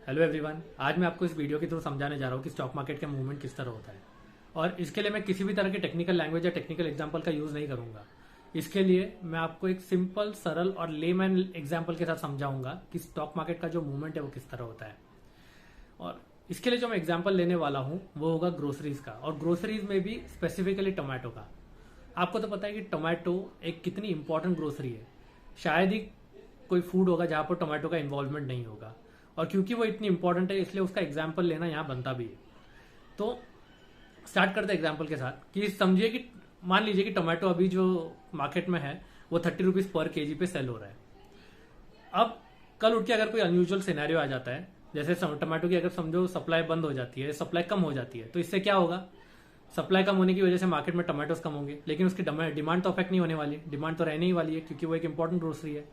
Hello everyone, आज मैं आपको इस वीडियो के थ्रू समझाने जा रहा हूँ कि स्टॉक मार्केट का मूवमेंट किस तरह होता है। और इसके लिए मैं किसी भी तरह की टेक्निकल लैंग्वेज या टेक्निकल एग्जांपल का यूज नहीं करूंगा। इसके लिए मैं आपको एक सिंपल, सरल और लेमैन एग्जांपल के साथ समझाऊंगा कि स्टॉक मार्केट का जो मूवमेंट है वो किस तरह होता है। और इसके लिए जो मैं एग्जाम्पल लेने वाला हूँ वो होगा ग्रोसरीज का, और ग्रोसरीज में भी स्पेसिफिकली टोमेटो का। आपको तो पता है कि टोमेटो एक कितनी इंपॉर्टेंट ग्रोसरी है। शायद ही कोई फूड होगा जहां पर टोमेटो का इन्वॉल्वमेंट नहीं होगा, और क्योंकि वो इतनी इंपॉर्टेंट है इसलिए उसका एग्जाम्पल लेना यहाँ बनता भी है। तो स्टार्ट करते हैं एग्जाम्पल के साथ कि समझिए कि मान लीजिए कि टोमेटो अभी जो मार्केट में है वो 30 रुपीज पर केजी पे सेल हो रहा है। अब कल उठ के अगर कोई अनयूजुअल सिनेरियो आ जाता है, जैसे टोमेटो की अगर समझो सप्लाई बंद हो जाती है, सप्लाई कम हो जाती है, तो इससे क्या होगा? सप्लाई कम होने की वजह से मार्केट में टोमेटोज कम होंगे, लेकिन उसकी डिमांड तो अफेक्ट नहीं होने वाली। डिमांड तो रहने ही वाली है क्योंकि वो एक इंपॉर्टेंट ग्रोसरी है।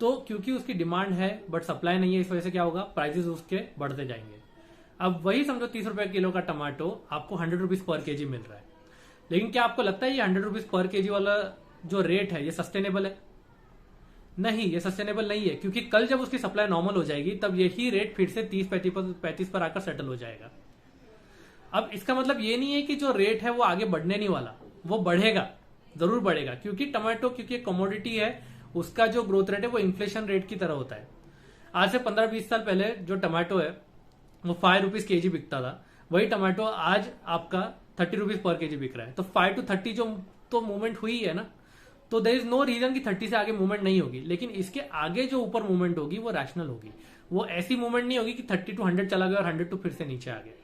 तो क्योंकि उसकी डिमांड है बट सप्लाई नहीं है, इस वजह से क्या होगा? प्राइसेस उसके बढ़ते जाएंगे। अब वही समझो 30 रुपए किलो का टमाटो आपको 100 रुपीज पर केजी मिल रहा है, लेकिन क्या आपको लगता है ये 100 रुपीज पर केजी वाला जो रेट है ये सस्टेनेबल है? नहीं, ये सस्टेनेबल नहीं है, क्योंकि कल जब उसकी सप्लाई नॉर्मल हो जाएगी तब यही रेट फिर से 30-35 पर आकर सेटल हो जाएगा। अब इसका मतलब ये नहीं है कि जो रेट है वो आगे बढ़ने नहीं वाला, वो बढ़ेगा, जरूर बढ़ेगा, क्योंकि टमाटो क्योंकि एक कमोडिटी है, उसका जो ग्रोथ रेट है वो इन्फ्लेशन रेट की तरह होता है। आज से 15-20 साल पहले जो टमाटो है वो 5 रुपीज केजी बिकता था, वही टमाटो आज आपका 30 रुपीज पर केजी बिक रहा है। तो 5 to 30 जो तो मूवमेंट हुई है ना, तो देयर इज नो रीजन कि 30 से आगे मूवमेंट नहीं होगी। लेकिन इसके आगे जो ऊपर मूवमेंट होगी वो रैशनल होगी, वो ऐसी मूवमेंट नहीं होगी कि 30 to 100 चला गया और 100 to फिर से नीचे आ गया।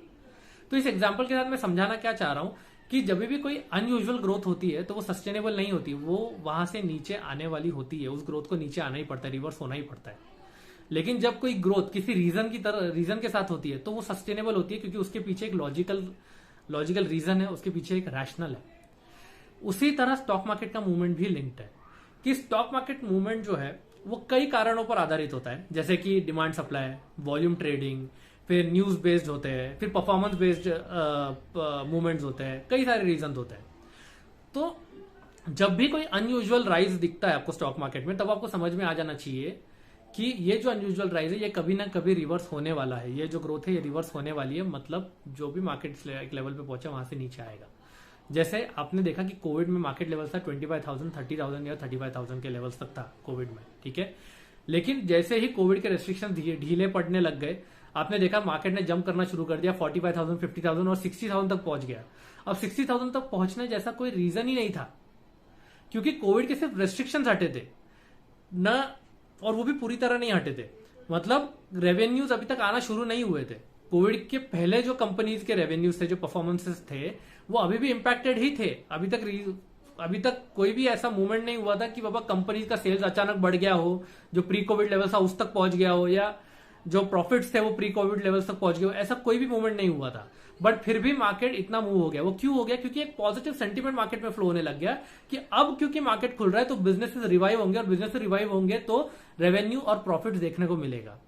तो इस एग्जाम्पल के साथ मैं समझाना क्या चाह रहा हूं कि जब भी कोई अनयूजुअल ग्रोथ होती है तो वो सस्टेनेबल नहीं होती, वो वहां से नीचे आने वाली होती है। उस ग्रोथ को नीचे आना ही पड़ता है, रिवर्स होना ही पड़ता है। लेकिन जब कोई ग्रोथ किसी रीजन के साथ होती है तो वो सस्टेनेबल होती है, क्योंकि उसके पीछे एक लॉजिकल रीजन है, उसके पीछे एक रैशनल है। उसी तरह स्टॉक मार्केट का मूवमेंट भी लिंक्ड है कि स्टॉक मार्केट मूवमेंट जो है वो कई कारणों पर आधारित होता है, जैसे कि डिमांड सप्लाई, वॉल्यूम ट्रेडिंग, फिर न्यूज बेस्ड होते हैं, फिर परफॉर्मेंस बेस्ड मूवमेंट्स होते हैं, कई सारे रीजन होते हैं। तो जब भी कोई अनयूजुअल राइज दिखता है आपको स्टॉक मार्केट में, तब आपको समझ में आ जाना चाहिए कि ये जो अनयूजुअल राइज है ये कभी ना कभी रिवर्स होने वाला है। ये जो ग्रोथ है ये रिवर्स होने वाली है, मतलब जो भी मार्केट एक लेवल पे पहुंचा वहां से नीचे आएगा। जैसे आपने देखा कि कोविड में मार्केट लेवल था 25,000, 30,000 या 35,000 के लेवल्स तक था कोविड में, ठीक है। लेकिन जैसे ही कोविड के रेस्ट्रिक्शन ढीले पड़ने लग गए, आपने देखा मार्केट ने जंप करना शुरू कर दिया, 45,000, 50,000 और 60,000 तक पहुंच गया। अब 60,000 तक पहुंचने जैसा कोई रीजन ही नहीं था, क्योंकि कोविड के सिर्फ रेस्ट्रिक्शन हटे थे न, और वो भी पूरी तरह नहीं हटे थे। मतलब रेवेन्यूज अभी तक आना शुरू नहीं हुए थे। कोविड के पहले जो कंपनीज के रेवेन्यूज थे, जो परफॉर्मेंसेस थे, वो अभी भी इंपैक्टेड ही थे। अभी तक कोई भी ऐसा मूवमेंट नहीं हुआ था कि बाबा कंपनीज का सेल्स अचानक बढ़ गया हो, जो प्री कोविड लेवल था उस तक पहुंच गया हो, या जो प्रॉफिट्स थे वो प्री कोविड लेवल तक पहुंच गए हो। ऐसा कोई भी मूवमेंट नहीं हुआ था, बट फिर भी मार्केट इतना मूव हो गया। वो क्यों हो गया? क्योंकि एक पॉजिटिव सेंटीमेंट मार्केट में फ्लो होने लग गया कि अब क्योंकि मार्केट खुल रहा है तो बिजनेसेस रिवाइव होंगे, और बिजनेस रिवाइव होंगे तो रेवेन्यू और प्रॉफिट देखने को मिलेगा।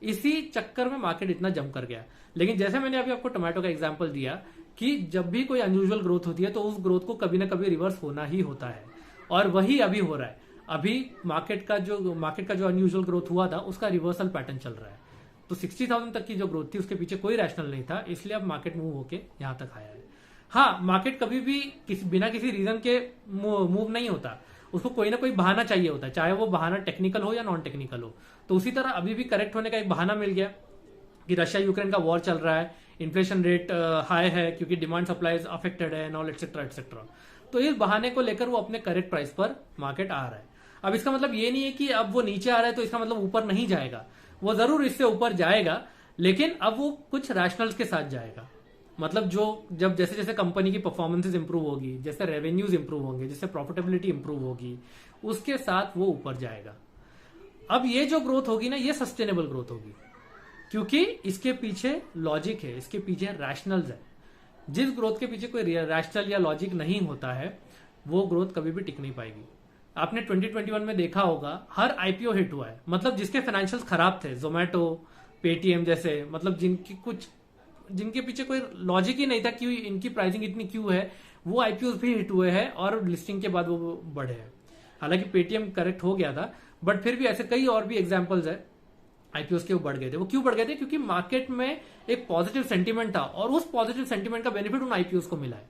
इसी चक्कर में मार्केट इतना जंप कर गया। लेकिन जैसे मैंने अभी आपको टोमेटो का एग्जांपल दिया कि जब भी कोई अनयूजुअल ग्रोथ होती है तो उस ग्रोथ को कभी ना कभी रिवर्स होना ही होता है, और वही अभी हो रहा है। अभी मार्केट का जो अनयूजुअल ग्रोथ हुआ था उसका रिवर्सल पैटर्न चल रहा है। तो 60,000 तक की जो ग्रोथ थी उसके पीछे कोई रैशनल नहीं था, इसलिए अब मार्केट मूव होके यहां तक आया है। हाँ, मार्केट कभी भी बिना किसी रीजन के मूव नहीं होता, उसको कोई ना कोई बहाना चाहिए होता है, चाहे वो बहाना टेक्निकल हो या नॉन टेक्निकल हो। तो उसी तरह अभी भी करेक्ट होने का एक बहाना मिल गया कि रशिया यूक्रेन का वॉर चल रहा है, इन्फ्लेशन रेट हाई है क्योंकि डिमांड सप्लाई अफेक्टेड है, नॉल एक्सेट्रा एक्सेट्रा। तो इस बहाने को लेकर वो अपने करेक्ट प्राइस पर मार्केट आ रहा है। अब इसका मतलब ये नहीं है कि अब वो नीचे आ रहा है तो इसका मतलब ऊपर नहीं जाएगा, वो जरूर इससे ऊपर जाएगा, लेकिन अब वो कुछ रैशनल्स के साथ जाएगा। मतलब जब जैसे जैसे कंपनी की परफॉर्मेंसेस इंप्रूव होगी, जैसे रेवेन्यूज इंप्रूव होंगे, जैसे प्रॉफिटेबिलिटी इंप्रूव होगी, उसके साथ वो ऊपर जाएगा। अब ये जो ग्रोथ होगी ना, ये सस्टेनेबल ग्रोथ होगी, क्योंकि इसके पीछे लॉजिक है, इसके पीछे रैशनल्स है। जिस ग्रोथ के पीछे कोई रैशनल या लॉजिक नहीं होता है वो ग्रोथ कभी भी टिक नहीं पाएगी। आपने 2021 में देखा होगा हर आईपीओ हिट हुआ है, मतलब जिसके फाइनेंशियल्स खराब थे, जोमेटो, पेटीएम जैसे, मतलब जिनके पीछे कोई लॉजिक ही नहीं था कि इनकी प्राइसिंग इतनी क्यों है, वो आईपीओ भी हिट हुए हैं और लिस्टिंग के बाद वो बढ़े हैं। हालांकि पेटीएम करेक्ट हो गया था, बट फिर भी ऐसे कई और भी एग्जाम्पल्स है आईपीओ के वो बढ़ गए थे। वो क्यों बढ़ गए थे? क्योंकि मार्केट में एक पॉजिटिव सेंटीमेंट था और उस पॉजिटिव सेंटीमेंट का बेनिफिट उन आईपीओ को मिला है।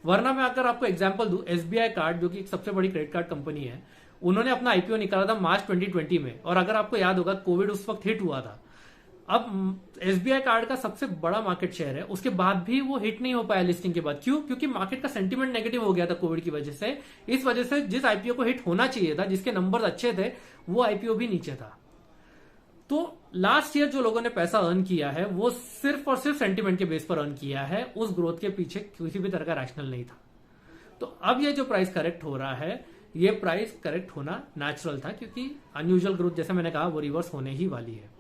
वरना मैं अगर आपको एग्जांपल दूं, एसबीआई कार्ड जो कि एक सबसे बड़ी क्रेडिट कार्ड कंपनी है, उन्होंने अपना आईपीओ निकाला था मार्च 2020 में, और अगर आपको याद होगा कोविड उस वक्त हिट हुआ था। अब एसबीआई कार्ड का सबसे बड़ा मार्केट शेयर है, उसके बाद भी वो हिट नहीं हो पाया लिस्टिंग के बाद। क्यों? क्योंकि मार्केट का सेंटीमेंट नेगेटिव हो गया था कोविड की वजह से। इस वजह से जिस आईपीओ को हिट होना चाहिए था, जिसके नंबर अच्छे थे, वो आईपीओ भी नीचे था। तो लास्ट ईयर जो लोगों ने पैसा अर्न किया है वो सिर्फ और सिर्फ सेंटीमेंट के बेस पर अर्न किया है, उस ग्रोथ के पीछे किसी भी तरह का रैशनल नहीं था। तो अब ये जो प्राइस करेक्ट हो रहा है, ये प्राइस करेक्ट होना नेचुरल था, क्योंकि अनयूजुअल ग्रोथ जैसे मैंने कहा वो रिवर्स होने ही वाली है।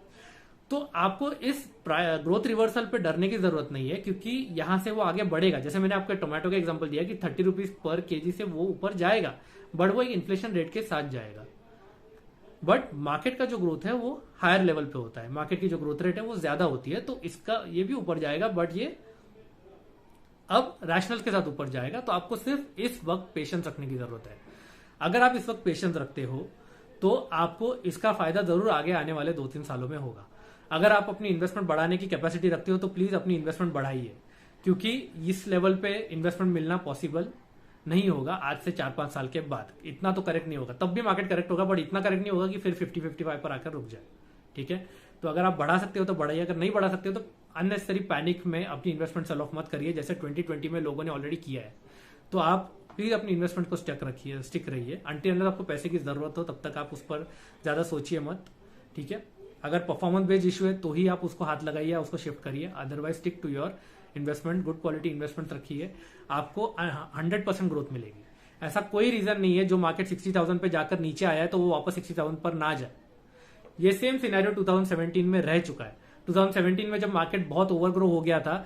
तो आपको इस ग्रोथ रिवर्सल पे डरने की जरूरत नहीं है, क्योंकि यहां से वो आगे बढ़ेगा। जैसे मैंने आपको टोमेटो का एग्जांपल दिया कि 30 रुपीज पर केजी से वो ऊपर जाएगा, बट वो एक इन्फ्लेशन रेट के साथ जाएगा। बट मार्केट का जो ग्रोथ है वो हायर लेवल पे होता है, मार्केट की जो ग्रोथ रेट है वो ज्यादा होती है, तो इसका ये भी ऊपर जाएगा, बट ये अब रैशनल के साथ ऊपर जाएगा। तो आपको सिर्फ इस वक्त पेशेंस रखने की जरूरत है। अगर आप इस वक्त पेशेंस रखते हो तो आपको इसका फायदा जरूर आगे आने वाले 2-3 सालों में होगा। अगर आप अपनी इन्वेस्टमेंट बढ़ाने की कैपेसिटी रखते हो तो प्लीज अपनी इन्वेस्टमेंट बढ़ाइए, क्योंकि इस लेवल पे इन्वेस्टमेंट मिलना पॉसिबल नहीं होगा आज से 4-5 साल के बाद। इतना तो करेक्ट नहीं होगा, तब भी मार्केट करेक्ट होगा, बट इतना करेक्ट नहीं होगा कि फिर 50-55 पर आकर रुक जाए। ठीक है, तो अगर आप बढ़ा सकते हो तो बढ़ाइए, अगर नहीं बढ़ा सकते हो तो अननेसेसरी पैनिक में अपनी इन्वेस्टमेंट सेल ऑफ मत करिए, जैसे 2020 में लोगों ने ऑलरेडी किया है। तो आप प्लीज अपनी इन्वेस्टमेंट को स्टिक रहिए। अनटिल आपको पैसे की जरूरत हो तब तक आप उस पर ज्यादा सोचिए मत। ठीक है, अगर परफॉर्मेंस बेस्ड इशू है तो ही आप उसको हाथ लगाइए, उसको शिफ्ट करिए, otherwise stick to your investment. Good quality investment रखिए, आपको 100% ग्रोथ मिलेगी। ऐसा कोई रीजन नहीं है जो मार्केट 60,000 पे जाकर नीचे आया है तो वो वापस 60,000 पर ना जाए। ये सेम सिनेरियो 2017 में रह चुका है। 2017 में जब मार्केट बहुत ओवरग्रो हो गया था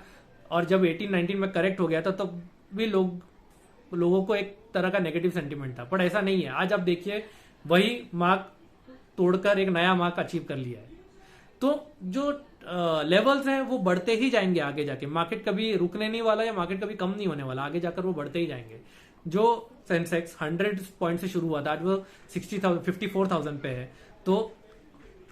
और जब 18-19 में करेक्ट हो गया था, तब भी लोगों को एक तरह का नेगेटिव सेंटीमेंट था, पर ऐसा नहीं है। आज आप देखिए वही मार्क तोड़कर एक नया मार्क अचीव कर लिया है। तो जो लेवल्स हैं वो बढ़ते ही जाएंगे आगे जाके। मार्केट कभी रुकने नहीं वाला या मार्केट कभी कम नहीं होने वाला, आगे जाकर वो बढ़ते ही जाएंगे। जो सेंसेक्स 100 पॉइंट से शुरू हुआ था आज वो 54,000 पे है, तो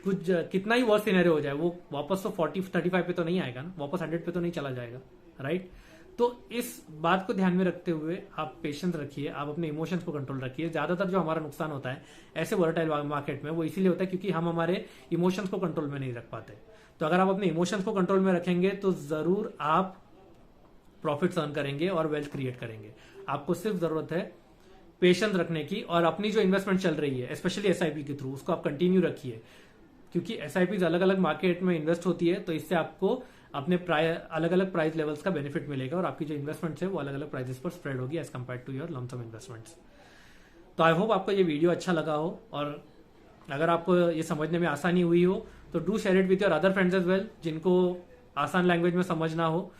कुछ कितना ही वर्स्ट सिनेरियो हो जाए वो वापस तो 40-35 पे तो नहीं आएगा ना, वापस 100 पे तो नहीं चला जाएगा, राइट। तो इस बात को ध्यान में रखते हुए आप पेशेंस रखिए, आप अपने इमोशंस को कंट्रोल रखिए। ज्यादातर जो हमारा नुकसान होता है ऐसे वोलेटाइल मार्केट में वो इसीलिए होता है क्योंकि हम हमारे इमोशंस को कंट्रोल में नहीं रख पाते। तो अगर आप अपने इमोशंस को कंट्रोल में रखेंगे तो जरूर आप प्रॉफिट्स अर्न करेंगे और वेल्थ क्रिएट करेंगे। आपको सिर्फ जरूरत है पेशेंस रखने की, और अपनी जो इन्वेस्टमेंट चल रही है स्पेशली एसआईपी के थ्रू उसको आप कंटिन्यू रखिए, क्योंकि एसआईपी अलग अलग मार्केट में इन्वेस्ट होती है, तो इससे आपको अपने अलग अलग प्राइस लेवल्स का बेनिफिट मिलेगा और आपकी जो इन्वेस्टमेंट्स है वो अलग अलग प्राइसेस पर स्प्रेड होगी as compare to your lump sum investments. तो आई होप आपको ये वीडियो अच्छा लगा हो, और अगर आपको ये समझने में आसानी हुई हो तो do share it with your other friends as well जिनको आसान लैंग्वेज में समझना हो।